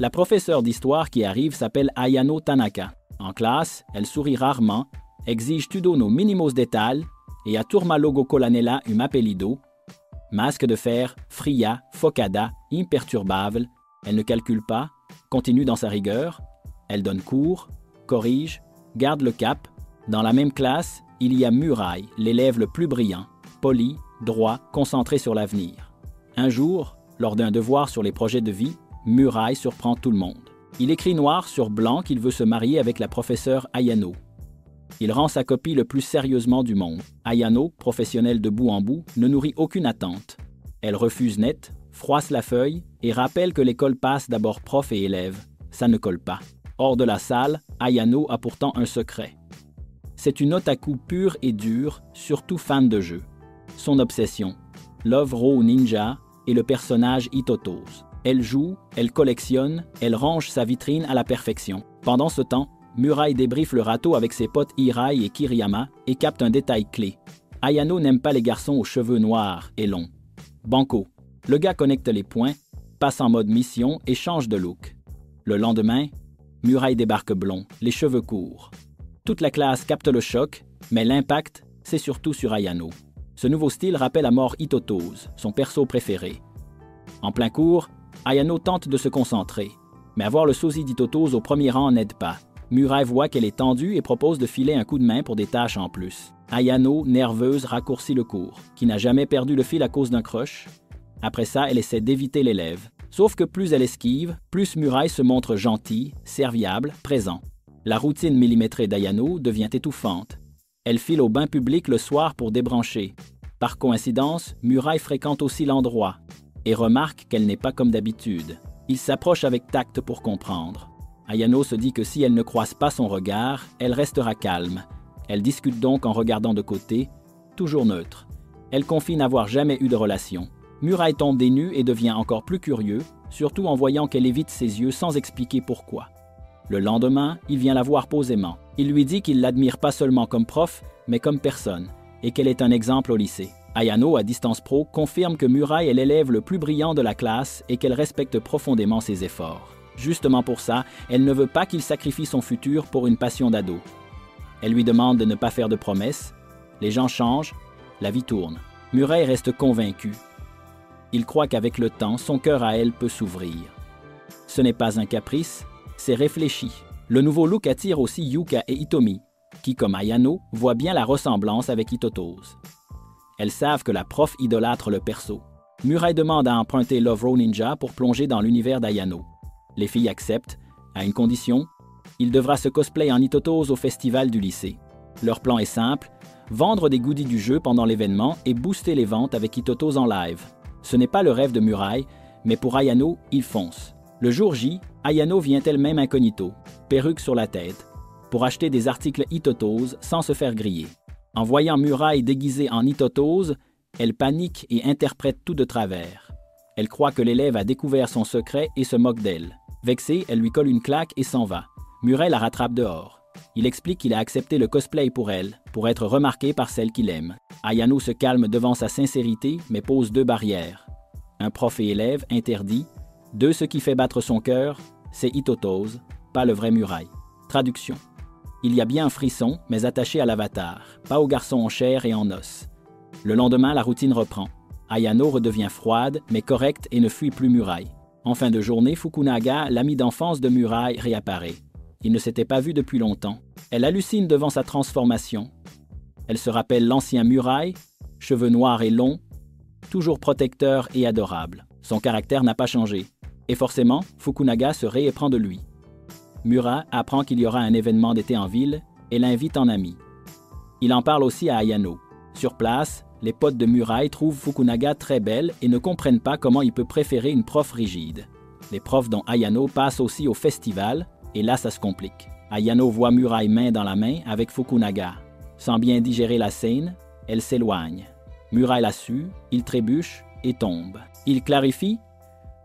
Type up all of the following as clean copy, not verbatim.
La professeure d'histoire qui arrive s'appelle Ayano Tanaka. En classe, elle sourit rarement, exige tudo no mínimos detalhes et a turma logo colanella um apelido. Masque de fer, fria, focada, imperturbable. Elle ne calcule pas, continue dans sa rigueur. Elle donne cours, corrige, garde le cap. Dans la même classe, il y a Murai, l'élève le plus brillant, poli, droit, concentré sur l'avenir. Un jour, lors d'un devoir sur les projets de vie, Murai surprend tout le monde. Il écrit noir sur blanc qu'il veut se marier avec la professeure Ayano. Il rend sa copie le plus sérieusement du monde. Ayano, professionnelle de bout en bout, ne nourrit aucune attente. Elle refuse net, froisse la feuille et rappelle que l'école passe d'abord prof et élève. Ça ne colle pas. Hors de la salle, Ayano a pourtant un secret. C'est une otaku pure et dure, surtout fan de jeux. Son obsession, Love Ro Ninja et le personnage Itotoz. Elle joue, elle collectionne, elle range sa vitrine à la perfection. Pendant ce temps, Murai débriefe le râteau avec ses potes Hirai et Kiriyama et capte un détail clé. Ayano n'aime pas les garçons aux cheveux noirs et longs. Banco. Le gars connecte les points, passe en mode mission et change de look. Le lendemain, Murai débarque blond, les cheveux courts. Toute la classe capte le choc, mais l'impact, c'est surtout sur Ayano. Ce nouveau style rappelle à mort Itotoz, son perso préféré. En plein cours, Ayano tente de se concentrer, mais avoir le sosie d'Itotoz au premier rang n'aide pas. Murai voit qu'elle est tendue et propose de filer un coup de main pour des tâches en plus. Ayano, nerveuse, raccourcit le cours, qui n'a jamais perdu le fil à cause d'un crush. Après ça, elle essaie d'éviter l'élève. Sauf que plus elle esquive, plus Murai se montre gentil, serviable, présent. La routine millimétrée d'Ayano devient étouffante. Elle file au bain public le soir pour débrancher. Par coïncidence, Murai fréquente aussi l'endroit et remarque qu'elle n'est pas comme d'habitude. Il s'approche avec tact pour comprendre. Ayano se dit que si elle ne croise pas son regard, elle restera calme. Elle discute donc en regardant de côté, toujours neutre. Elle confie n'avoir jamais eu de relation. Murai tombe des nues et devient encore plus curieux, surtout en voyant qu'elle évite ses yeux sans expliquer pourquoi. Le lendemain, il vient la voir posément. Il lui dit qu'il l'admire pas seulement comme prof, mais comme personne, et qu'elle est un exemple au lycée. Ayano, à distance pro, confirme que Murai est l'élève le plus brillant de la classe et qu'elle respecte profondément ses efforts. Justement pour ça, elle ne veut pas qu'il sacrifie son futur pour une passion d'ado. Elle lui demande de ne pas faire de promesses. Les gens changent, la vie tourne. Murai reste convaincu. Il croit qu'avec le temps, son cœur à elle peut s'ouvrir. Ce n'est pas un caprice, c'est réfléchi. Le nouveau look attire aussi Yuka et Hitomi, qui, comme Ayano, voient bien la ressemblance avec Itotoz. Elles savent que la prof idolâtre le perso. Murai demande à emprunter Love Ro Ninja pour plonger dans l'univers d'Ayano. Les filles acceptent, à une condition, il devra se cosplay en Itotoz au festival du lycée. Leur plan est simple, vendre des goodies du jeu pendant l'événement et booster les ventes avec Itotoz en live. Ce n'est pas le rêve de Murai, mais pour Ayano, il fonce. Le jour J, Ayano vient elle-même incognito, perruque sur la tête, pour acheter des articles Itotoz sans se faire griller. En voyant Murai déguisée en Itotoz, elle panique et interprète tout de travers. Elle croit que l'élève a découvert son secret et se moque d'elle. Vexée, elle lui colle une claque et s'en va. Murai la rattrape dehors. Il explique qu'il a accepté le cosplay pour elle, pour être remarqué par celle qu'il aime. Ayano se calme devant sa sincérité, mais pose deux barrières. Un prof et élève interdit. Ce qui fait battre son cœur, c'est Itotoz, pas le vrai Murai. Traduction. Il y a bien un frisson, mais attaché à l'avatar, pas au garçon en chair et en os. Le lendemain, la routine reprend. Ayano redevient froide, mais correcte et ne fuit plus Murai. En fin de journée, Fukunaga, l'ami d'enfance de Murai, réapparaît. Il ne s'était pas vu depuis longtemps. Elle hallucine devant sa transformation. Elle se rappelle l'ancien Murai, cheveux noirs et longs, toujours protecteur et adorable. Son caractère n'a pas changé. Et forcément, Fukunaga se rééprend de lui. Murai apprend qu'il y aura un événement d'été en ville et l'invite en ami. Il en parle aussi à Ayano. Sur place, les potes de Murai trouvent Fukunaga très belle et ne comprennent pas comment il peut préférer une prof rigide. Les profs dont Ayano passent aussi au festival, et là ça se complique. Ayano voit Murai main dans la main avec Fukunaga. Sans bien digérer la scène, elle s'éloigne. Murai la sue, il trébuche et tombe. Il clarifie.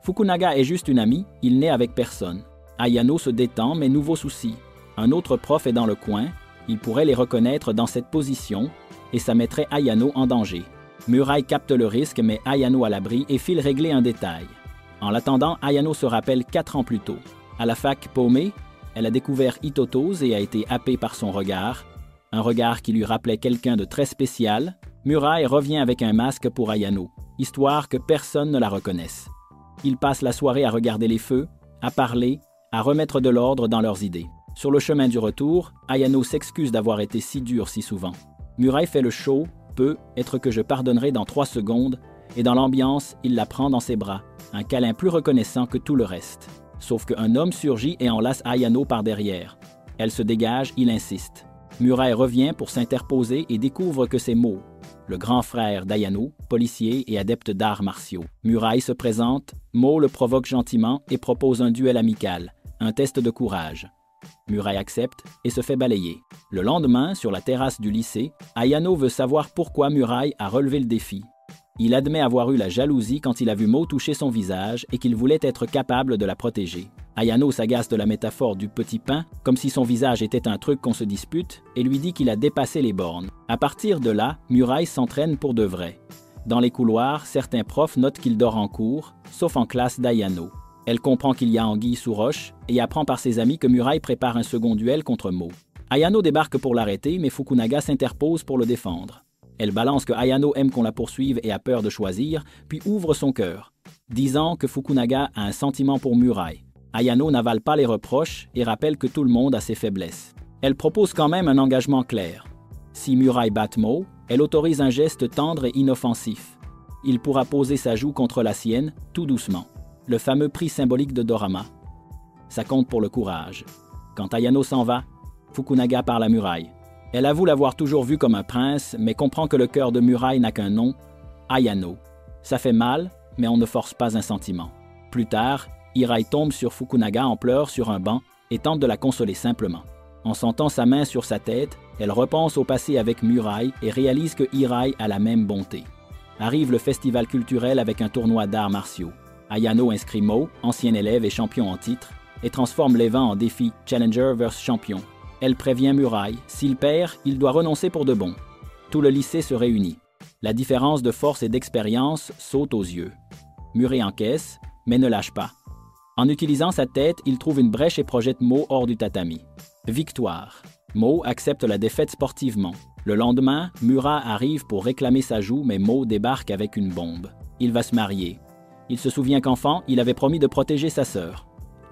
Fukunaga est juste une amie, il n'est avec personne. Ayano se détend, mais nouveau souci. Un autre prof est dans le coin, il pourrait les reconnaître dans cette position, et ça mettrait Ayano en danger. Murai capte le risque, mais Ayano à l'abri et file régler un détail. En l'attendant, Ayano se rappelle 4 ans plus tôt. À la fac Paumé, elle a découvert Itotose et a été happée par son regard. Un regard qui lui rappelait quelqu'un de très spécial. Murai revient avec un masque pour Ayano, histoire que personne ne la reconnaisse. Ils passent la soirée à regarder les feux, à parler, à remettre de l'ordre dans leurs idées. Sur le chemin du retour, Ayano s'excuse d'avoir été si dur si souvent. Murai fait le show, peut être que je pardonnerai dans 3 secondes, et dans l'ambiance, il la prend dans ses bras, un câlin plus reconnaissant que tout le reste. Sauf qu'un homme surgit et enlace Ayano par derrière. Elle se dégage, il insiste. Murai revient pour s'interposer et découvre que c'est Mo, le grand frère d'Ayano, policier et adepte d'arts martiaux. Murai se présente, Mo le provoque gentiment et propose un duel amical, un test de courage. Murai accepte et se fait balayer. Le lendemain, sur la terrasse du lycée, Ayano veut savoir pourquoi Murai a relevé le défi. Il admet avoir eu la jalousie quand il a vu Mo toucher son visage et qu'il voulait être capable de la protéger. Ayano s'agace de la métaphore du petit pain, comme si son visage était un truc qu'on se dispute, et lui dit qu'il a dépassé les bornes. À partir de là, Murai s'entraîne pour de vrai. Dans les couloirs, certains profs notent qu'il dort en cours, sauf en classe d'Ayano. Elle comprend qu'il y a anguille sous roche et apprend par ses amis que Murai prépare un second duel contre Mo. Ayano débarque pour l'arrêter, mais Fukunaga s'interpose pour le défendre. Elle balance que Ayano aime qu'on la poursuive et a peur de choisir, puis ouvre son cœur, disant que Fukunaga a un sentiment pour Murai. Ayano n'avale pas les reproches et rappelle que tout le monde a ses faiblesses. Elle propose quand même un engagement clair. Si Murai bat Mo, elle autorise un geste tendre et inoffensif. Il pourra poser sa joue contre la sienne, tout doucement. Le fameux prix symbolique de Dorama. Ça compte pour le courage. Quand Ayano s'en va, Fukunaga parle à Murai. Elle avoue l'avoir toujours vu comme un prince, mais comprend que le cœur de Murai n'a qu'un nom, Ayano. Ça fait mal, mais on ne force pas un sentiment. Plus tard, Hirai tombe sur Fukunaga en pleurs sur un banc et tente de la consoler simplement. En sentant sa main sur sa tête, elle repense au passé avec Murai et réalise que Hirai a la même bonté. Arrive le festival culturel avec un tournoi d'arts martiaux. Ayano inscrit Mo, ancien élève et champion en titre, et transforme l'événement en défi Challenger vs Champion. Elle prévient Murai, s'il perd, il doit renoncer pour de bon. Tout le lycée se réunit. La différence de force et d'expérience saute aux yeux. Murai encaisse, mais ne lâche pas. En utilisant sa tête, il trouve une brèche et projette Mo hors du tatami. Victoire. Mo accepte la défaite sportivement. Le lendemain, Murai arrive pour réclamer sa joue, mais Mo débarque avec une bombe. Il va se marier. Il se souvient qu'enfant, il avait promis de protéger sa sœur.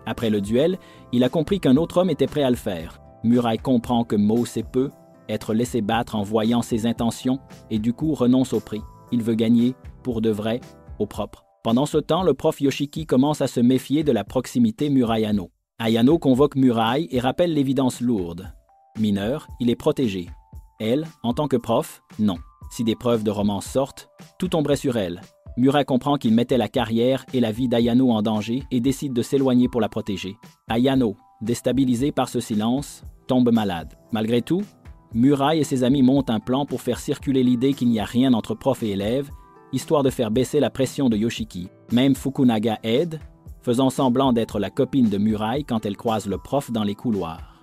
Après le duel, il a compris qu'un autre homme était prêt à le faire. Murai comprend que Mo sait peu, être laissé battre en voyant ses intentions, et du coup renonce au prix. Il veut gagner, pour de vrai, au propre. Pendant ce temps, le prof Yoshiki commence à se méfier de la proximité Murai-Ayano. Ayano convoque Murai et rappelle l'évidence lourde. Mineur, il est protégé. Elle, en tant que prof, non. Si des preuves de romance sortent, tout tomberait sur elle. Murai comprend qu'il mettait la carrière et la vie d'Ayano en danger et décide de s'éloigner pour la protéger. Ayano, déstabilisé par ce silence, tombe malade. Malgré tout, Murai et ses amis montent un plan pour faire circuler l'idée qu'il n'y a rien entre prof et élève, histoire de faire baisser la pression de Yoshiki. Même Fukunaga aide, faisant semblant d'être la copine de Murai quand elle croise le prof dans les couloirs.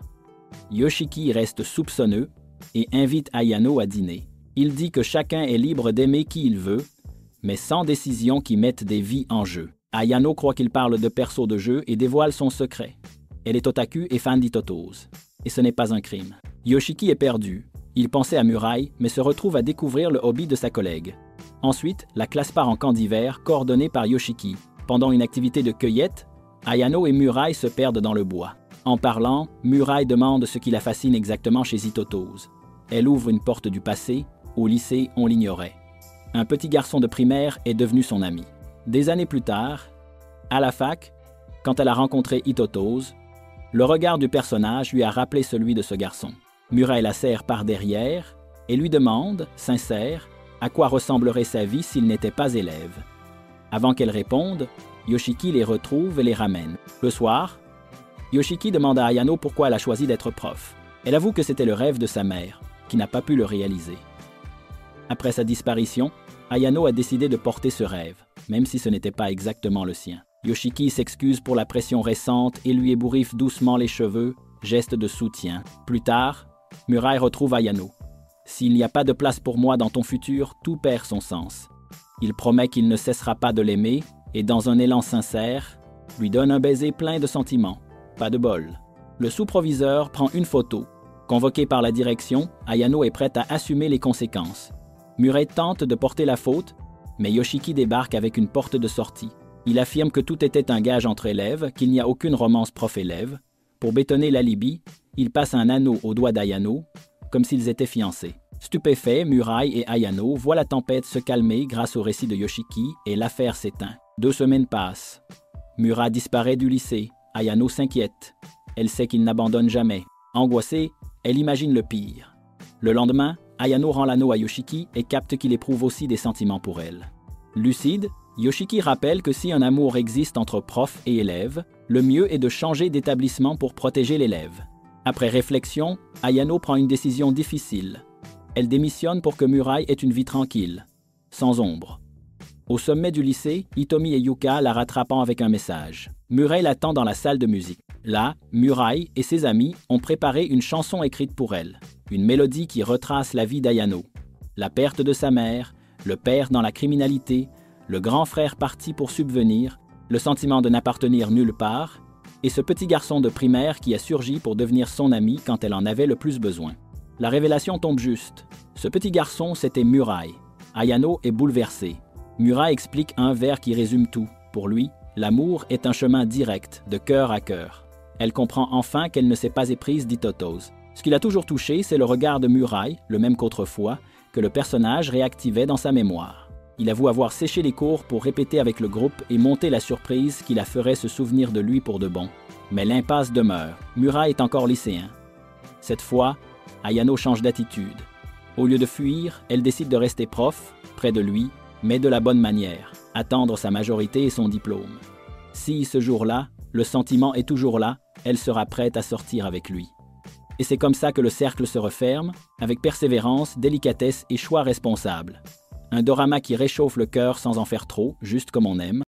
Yoshiki reste soupçonneux et invite Ayano à dîner. Il dit que chacun est libre d'aimer qui il veut, mais sans décision qui mette des vies en jeu. Ayano croit qu'il parle de perso de jeu et dévoile son secret. Elle est otaku et fan d'Itotose. Et ce n'est pas un crime. Yoshiki est perdu. Il pensait à Murai, mais se retrouve à découvrir le hobby de sa collègue. Ensuite, la classe part en camp d'hiver, coordonné par Yoshiki. Pendant une activité de cueillette, Ayano et Murai se perdent dans le bois. En parlant, Murai demande ce qui la fascine exactement chez Itotose. Elle ouvre une porte du passé. Au lycée, on l'ignorait. Un petit garçon de primaire est devenu son ami. Des années plus tard, à la fac, quand elle a rencontré Itotose, le regard du personnage lui a rappelé celui de ce garçon. Murai la serre par derrière et lui demande, sincère, à quoi ressemblerait sa vie s'il n'était pas élève. Avant qu'elle réponde, Yoshiki les retrouve et les ramène. Le soir, Yoshiki demande à Ayano pourquoi elle a choisi d'être prof. Elle avoue que c'était le rêve de sa mère, qui n'a pas pu le réaliser. Après sa disparition, Ayano a décidé de porter ce rêve, même si ce n'était pas exactement le sien. Yoshiki s'excuse pour la pression récente et lui ébouriffe doucement les cheveux, geste de soutien. Plus tard, Murai retrouve Ayano. « S'il n'y a pas de place pour moi dans ton futur, tout perd son sens. » Il promet qu'il ne cessera pas de l'aimer, et dans un élan sincère, lui donne un baiser plein de sentiments. Pas de bol. Le sous-proviseur prend une photo. Convoqué par la direction, Ayano est prête à assumer les conséquences. Murray tente de porter la faute, mais Yoshiki débarque avec une porte de sortie. Il affirme que tout était un gage entre élèves, qu'il n'y a aucune romance prof-élève. Pour bétonner l'alibi, il passe un anneau au doigt d'Ayano, comme s'ils étaient fiancés. Stupéfaits, Murray et Ayano voient la tempête se calmer grâce au récit de Yoshiki et l'affaire s'éteint. 2 semaines passent. Murray disparaît du lycée. Ayano s'inquiète. Elle sait qu'il n'abandonne jamais. Angoissée, elle imagine le pire. Le lendemain, Ayano rend l'anneau à Yoshiki et capte qu'il éprouve aussi des sentiments pour elle. Lucide, Yoshiki rappelle que si un amour existe entre prof et élève, le mieux est de changer d'établissement pour protéger l'élève. Après réflexion, Ayano prend une décision difficile. Elle démissionne pour que Murray ait une vie tranquille, sans ombre. Au sommet du lycée, Hitomi et Yuka la rattrapant avec un message. Murray l'attend dans la salle de musique. Là, Murray et ses amis ont préparé une chanson écrite pour elle, une mélodie qui retrace la vie d'Ayano. La perte de sa mère, le père dans la criminalité, le grand frère parti pour subvenir, le sentiment de n'appartenir nulle part, et ce petit garçon de primaire qui a surgi pour devenir son ami quand elle en avait le plus besoin. La révélation tombe juste. Ce petit garçon, c'était Murray. Ayano est bouleversée. Murray explique un vers qui résume tout. Pour lui, l'amour est un chemin direct, de cœur à cœur. Elle comprend enfin qu'elle ne s'est pas éprise d'Itotos. Ce qui l'a toujours touché, c'est le regard de Murray, le même qu'autrefois, que le personnage réactivait dans sa mémoire. Il avoue avoir séché les cours pour répéter avec le groupe et monter la surprise qui la ferait se souvenir de lui pour de bon. Mais l'impasse demeure. Murray est encore lycéen. Cette fois, Ayano change d'attitude. Au lieu de fuir, elle décide de rester prof, près de lui, mais de la bonne manière, attendre sa majorité et son diplôme. Si, ce jour-là, le sentiment est toujours là, elle sera prête à sortir avec lui. Et c'est comme ça que le cercle se referme, avec persévérance, délicatesse et choix responsable. Un dorama qui réchauffe le cœur sans en faire trop, juste comme on aime.